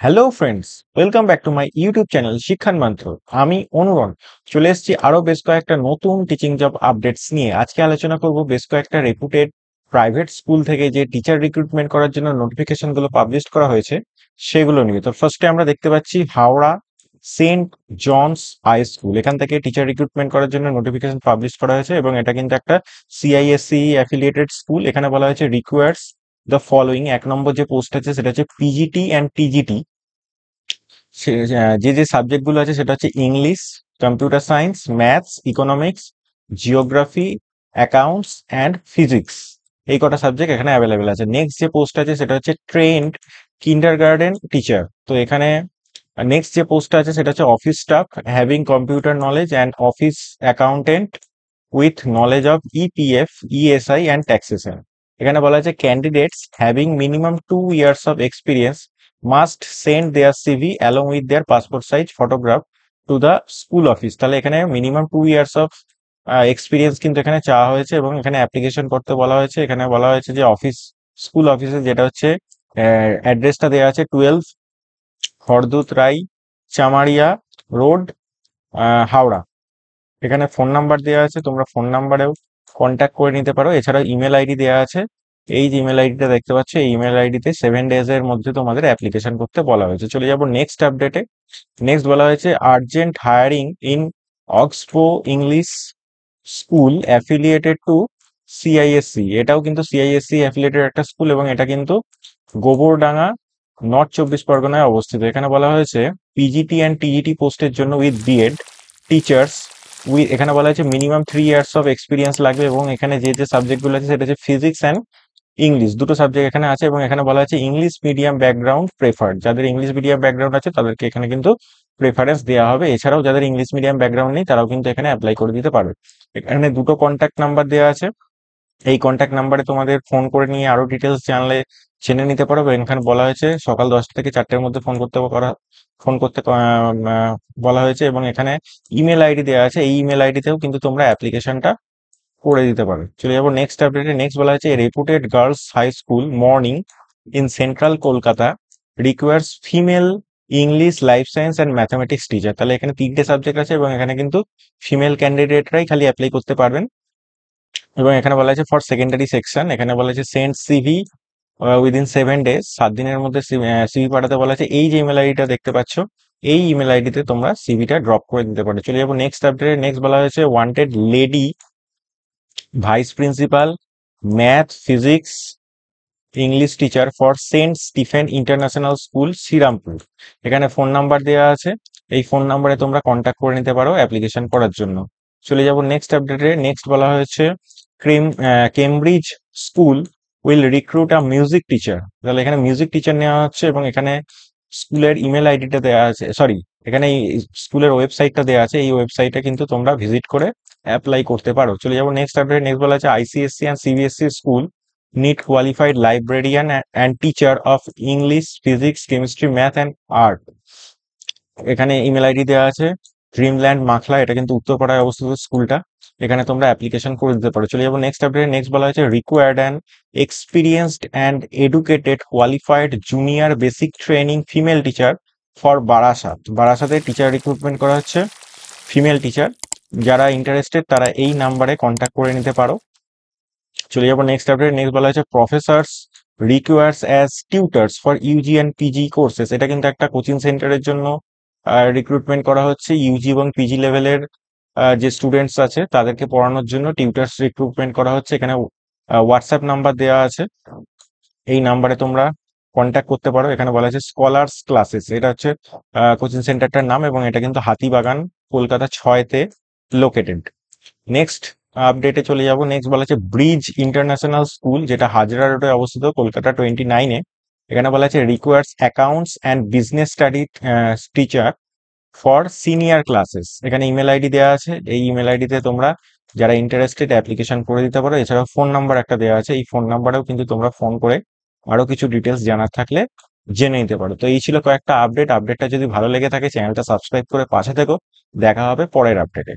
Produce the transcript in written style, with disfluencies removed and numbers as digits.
Hello friends, welcome back to my YouTube channel Shikshan Mantra. আমি অনুরণ চলে এসেছি আরো বেশ কয়েকটা নতুন টিচিং জব আপডেটস নিয়ে। আজকে আলোচনা করব বেশ কয়েকটা রেপুটেড প্রাইভেট স্কুল থেকে যে টিচার রিক্রুটমেন্ট করার জন্য নোটিফিকেশন গুলো পাবলিশ করা হয়েছে সেগুলো নিয়ে। তো ফার্স্টে আমরা দেখতে পাচ্ছি Howrah saint John's high school, এখান থেকে টিচার রিক্রুটমেন্ট করার জন্য নোটিফিকেশন পাবলিশ করা হয়েছে এবং এটা কিন্তু একটা সিআইএসসি অ্যাফিলিয়েটেড স্কুল। এখানে বলা হয়েছে রিকোয়ার্স দ্য ফলোইং। এক নম্বর যে পোস্ট আছে সেটা হচ্ছে পিজিটি অ্যান্ড টিজিটি। যে যে সাবজেক্ট গুলো আছে সেটা হচ্ছে English, computer science, maths, economics, geography, accounts and physics. এই কটা সাবজেক্ট এখানে অ্যাভেলেবেল আছে। নেক্সট যে পোস্ট আছে সেটা হচ্ছে ট্রেন্ড কিন্ডারগার্টেন টিচার। তো এখানে নেক্সট যে পোস্ট আছে সেটা হচ্ছে office staff having computer knowledge and office accountant with knowledge of EPF, ESI and taxation. এখানে বলা আছে candidates having minimum 2 years of experience must send their CV along with their passport size photograph to the school office। তাহলে এখানে minimum 2 years of experience কিন্তু এখানে চাওয়া হয়েছে এবং এখানে অ্যাপ্লিকেশন করতে বলা হয়েছে। এখানে বলা হয়েছে যে অফিস, স্কুল অফিসে যেটা হচ্ছে অ্যাড্রেসটা দেওয়া আছে 12 হরদুত রাই চামারিয়া রোড, হাওড়া। এখানে ফোন নাম্বার দেওয়া আছে, তোমরা ফোন নাম্বারেও কন্ট্যাক্ট করে নিতে পারো। এছাড়াও ইমেল আইডি দেওয়া আছে। এই যে ইমেল আইডিটা দেখতে পাচ্ছ, এই ইমেল আইডিতে 7 days এর মধ্যে তোমাদের অ্যাপ্লিকেশন করতে বলা হয়েছে। চলে যাবো নেক্সট আপডেটে। নেক্সট বলা হয়েছে urgent hiring in Oxford English school affiliated to CISC. এটাও কিন্তু সিআইএসসি অ্যাফিলিয়েটেড একটা স্কুল এবং এটা কিন্তু গোবরডাঙ্গা, নর্থ 24 পরগনায় অবস্থিত। এখানে বলা হয়েছে পিজিটি অ্যান্ড টিজিটি পোস্টের জন্য উইথ বিএড টিচার্স এখানে বলা হয়েছে মিনিমাম 3 years অফ এক্সপিরিয়েন্স লাগবে এবং এখানে যে যে সাবজেক্ট গুলো আছে সেটা হচ্ছে ফিজিক্স অ্যান্ড ইংলিশ, দুটো সাবজেক্ট এখানে আছে এবং এখানে বলা হয়েছে ইংলিশ মিডিয়াম ব্যাকগ্রাউন্ড প্রেফার্ড। যাদের ইংলিশ মিডিয়াম ব্যাকগ্রাউন্ড আছে তাদেরকে এখানে কিন্তু প্রেফারেন্স দেওয়া হবে। এছাড়াও যাদের ইংলিশ মিডিয়াম ব্যাকগ্রাউন্ড নেই তারাও কিন্তু এখানে অ্যাপ্লাই করে দিতে পারবে। এখানে দুটো কন্ট্যাক্ট নাম্বার দেওয়া আছে। এই কন্ট্যাক্ট নাম্বারে তোমাদের ফোন করে নিয়ে আরো ডিটেলস জানলে জেনে নিতে পারো। এখানে বলা হয়েছে সকাল 10টা থেকে 4টের মধ্যে ফোন করতে বলা হয়েছে এবং এখানে ইমেল আইডি দেওয়া আছে। এই ইমেল আইডিতেও কিন্তু তোমরা অ্যাপ্লিকেশনটা করে দিতে পারো। চলে যাবো নেক্সট আপডেটে। নেক্সট বলা হয়েছে reputed girls high school morning in central Kolkata requires female English, life science and mathematics teacher. তাহলে এখানে 3টে সাবজেক্ট আছে এবং এখানে কিন্তু ফিমেল ক্যান্ডিডেটরাই খালি অ্যাপ্লাই করতে পারবেন। এবং এখানে বলা হয়েছে ফর সেকেন্ডারি সেকশন, এখানে বলা হয়েছে সেন্ড সিভি উইদিন 7 days, 7 দিনের মধ্যে সিভি পাঠাতে বলা হয়েছে। এই যে ইমেল আইডিটা দেখতে পাচ্ছ এই ইমেল আইডিতে তোমরা সিভিটা ড্রপ করে দিতে পারো। চলে যাবো নেক্সট আপডেটে। নেক্সট বলা হয়েছে wanted lady vice principal math physics English teacher for saint Stephen international school Serampore. এখানে ফোন নাম্বার দেওয়া আছে, এই ফোন নাম্বারে তোমরা কন্ট্যাক্ট করে নিতে পারো অ্যাপ্লিকেশন করার জন্য। চলে যাব নেক্সট আপডেটে। নেক্সট বলা হয়েছে Cambridge school will recruit a music teacher. তাহলে এখানে মিউজিক টিচার নেওয়া হচ্ছে এবং এখানে স্কুলের ইমেল আইডিটা দেওয়া আছে, সরি এখানে এই স্কুলের ওয়েবসাইটটা দেওয়া আছে। এই ওয়েবসাইটে কিন্তু তোমরা ভিজিট করে অ্যাপ্লাই করতে পারো। চলে যাবো নেক্সট আপডেট। নেক্সট বলা আছে ICSE and CBSE school need qualified librarian and teacher of English, physics, chemistry, math and art. এখানে ইমেল আইডি দেওয়া আছে ড্রিমল্যান্ড মাখলা, এটা কিন্তু উত্তরপাড়ায় অবস্থিত স্কুলটা। এখানে তোমরা অ্যাপ্লিকেশন করে দিতে পারো। চলে যাবো নেক্সট আপডেট। নেক্সট বলা হয়েছে required and experienced and educated qualified junior basic training female teacher for Barasat. বারাসাতে টিচার রিক্রুটমেন্ট করা হচ্ছে ফিমেল টিচার। যারা ইন্টারেস্টেড তারা এই নাম্বারে কন্ট্যাক্ট করে নিতে পারো। চলে যাবো নেক্সট আপডেট। নেক্সট বলা হয়েছে professors requires as tutors for UG and PG courses. এটা কিন্তু একটা কোচিং সেন্টারের জন্য রিক্রুটমেন্ট করা হচ্ছে। ইউজি এবং পিজি লেভেলের যে স্টুডেন্টস আছে তাদেরকে পড়ানোর জন্য টিউটার্স রিক্রুটমেন্ট করা হচ্ছে। এখানে হোয়াটসঅ্যাপ নাম্বার দেওয়া আছে, এই নাম্বারে তোমরা কন্ট্যাক্ট করতে পারো। এখানে বলা আছে স্কলার্স ক্লাসেস, এটা হচ্ছে কোচিং সেন্টারটার নাম এবং এটা কিন্তু হাতিবাগান কলকাতা 6-তে লোকেটেড। নেক্সট আপডেটে চলে যাব। নেক্সট বলা আছে ব্রিজ ইন্টারন্যাশনাল স্কুল, যেটা হাজরা রোডে অবস্থিত কলকাতা 29-এ। এখানে বলা আছে requires accounts and business study teacher for senior classes. এখানে ইমেল আইডি দেওয়া আছে, এই ইমেল আইডিতে তোমরা যারা ইন্টারেস্টেড অ্যাপ্লিকেশন করে দিতে পারো। এছাড়াও ফোন নাম্বার একটা দেওয়া আছে, এই ফোন নাম্বারেও কিন্তু তোমরা ফোন করে আরো কিছু ডিটেলস জানার থাকলে জেনে নিতে পারো। তো এই ছিল কয়েকটা আপডেটটা যদি ভালো লেগে থাকে চ্যানেলটা সাবস্ক্রাইব করে পাশে থেকো। দেখা হবে পরের আপডেটে।